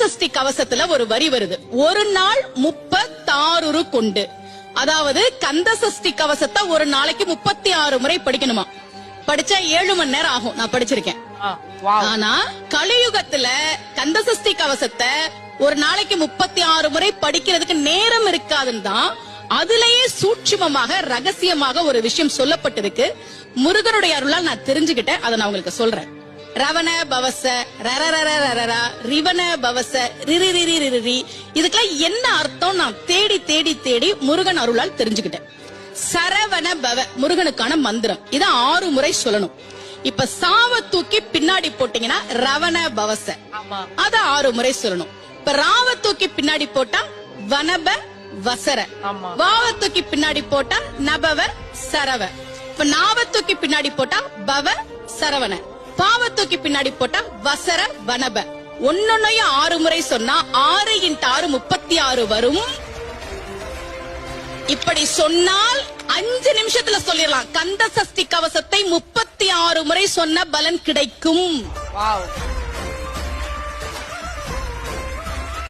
சஷ்டி கவசத்துல ஒரு வரி வருது, ஒரு நாள் 36 கொண்டு. அதாவது கந்த சஷ்டி கவசத்தை ஒரு நாளைக்கு 36 முறை படிக்கணுமா. படிச்சா 7 மணி நேரம் ஆகும். நான் படிச்சிருக்கேன். ஆனா கலியுகத்துல கந்த சஷ்டி கவசத்தை ஒரு நாளைக்கு 36 முறை படிக்கிறதுக்கு நேரம் இருக்காதுன்னு தான் அதுலயே சூட்சுமமாக ரகசியமாக ஒரு விஷயம் சொல்லப்பட்டிருக்கு. முருகனுடைய அருளால் நான் தெரிஞ்சுக்கிட்டேன். அதை நான் உங்களுக்கு சொல்றேன். ரவண பவச ரரரரரரரா ரிவன பவச ரிரிரிரிரிரி, இதுக்கெல்லாம் என்ன அர்த்தம் நான் தேடி தேடி தேடி முருகன் அருளால் தெரிஞ்சுக்கிட்டேன். சரவண பவ முருகனுக்கான மந்திரம். இத 6 முறை சொல்லணும். இப்ப சாவ தூக்கி பின்னாடி போட்டீங்கன்னா ரவண பவச, அத 6 முறை சொல்லணும். இப்ப ராவ தூக்கி பின்னாடி போட்டா வனப வசர, வாவ தூக்கி பின்னாடி போட்டா நபவ சரவ, இப்ப நாவ தூக்கி பின்னாடி போட்டா பவ சரவண, பாவ தூக்கி பின்னாடி போட்டா வசர வனப. ஒன்னொன்னையும் 6 முறை சொன்னா 6 × 6 36 வரும். இப்படி சொன்னால் 5 நிமிஷத்துல சொல்லிடலாம். கந்த சஷ்டி கவசத்தை 36 முறை சொன்ன பலன் கிடைக்கும்.